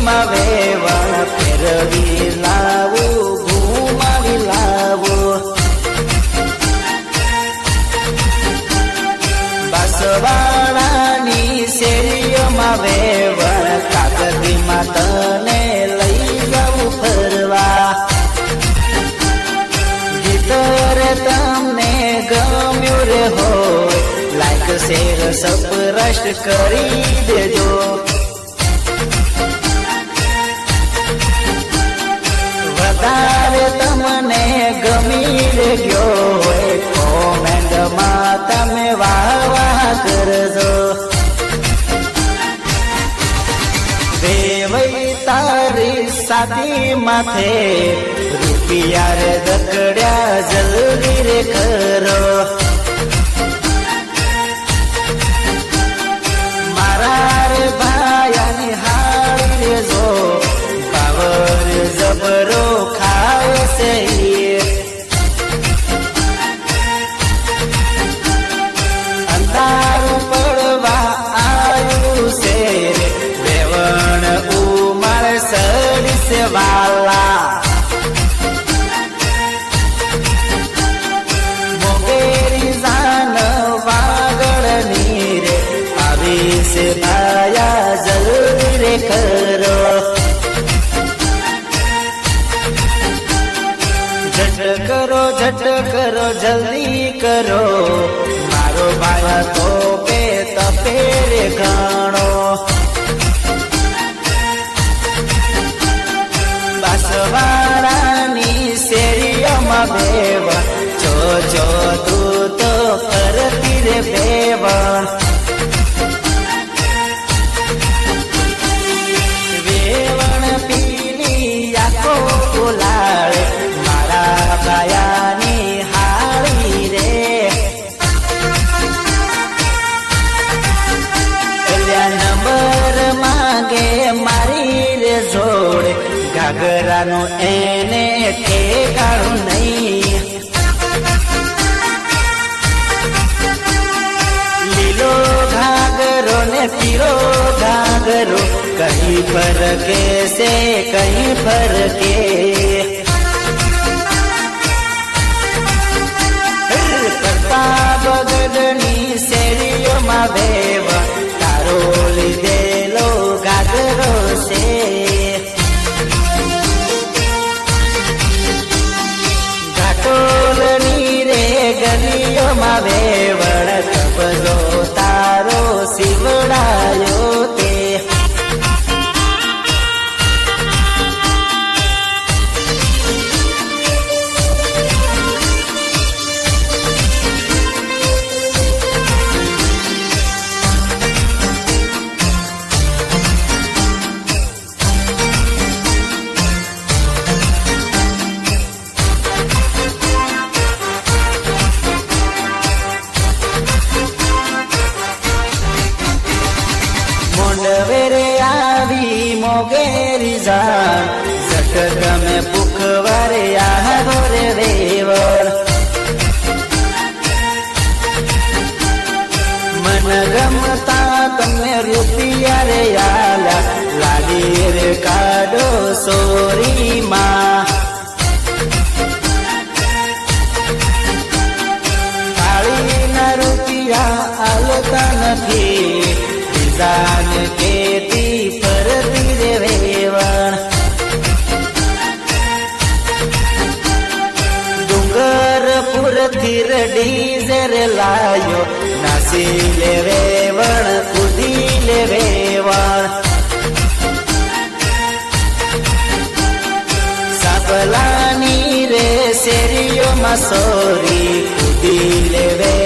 શેરીઓમાં વેવણ ફેરવી લાવું, ઘુમાવી લાવું. બાંસવાડાની શેરીઓમાં વેવણ કાકડીમાં તને લઈ જાઉં ફરવા. ગીત રે તમને ગમ્યું રે હોય, લાઈક શેર સબસ્ક્રાઇબ કરી દેજો. વધારે તમને ગમી રે ગયો હોય, કોમેન્ટમાં તમે વાહ વાહ કરજો. વેવાઈ તારી સાથી માથે રૂપિયા રે દકડ્યા જલ્દી રે કરો. મારા રે ભાયાની હાળી રે જો, પાવર જબરો ખાય છે. અંધારું પડવા આવ્યું છે, વેવણ ઉમર સડી છે વાલા. મોગેરી જાન વાગડની રે આવી છે ભાયા જલ્દી રે કરો. ઝટ કરો જલ્દી કરો, મારો ભાયા તો કે તપે રે ઘણો. બાંસવાડાની શેરીઓમાં વેવણ જો તું તો કરતી રે વેવણ. વેવણ પીની આંખો બોલાવે, મારા ભાયાની હાળી રે. નંબર માંગે મારી રે જોડે, ઘાઘરાનું એને ઠેકાણું નહીં. લીલો ઘાઘરો ને પીળો ઘાઘરો, કहीं ફરકે છે કहीं ફરકે. બગડની શેરીઓમાં વેવણ તારો લીધેલો ઘાઘરો છે. ઘાટોલની રે ગલીઓમાં વેવણ કબજો તારો શિવડાયો તે. મોંડવેરે આવી મોગેરી જાન, ઝટકમે પુખવારે આવો રે વેવણ. મન ગમતા તમને રૂપિયા રે આલા, લાડી રે કાઢો સોરીમાં. થાળીના રૂપિયા આલતા નથી, જાન કેતી ફરતી રે વેવણ. ડુંગરપુરથી રે ડીઝર લાયો, નાસી લે વેવણ કૂદી લે વેવણ. સાબલાની રે શેરીઓમાં સોરી કૂદી લે વેવણ.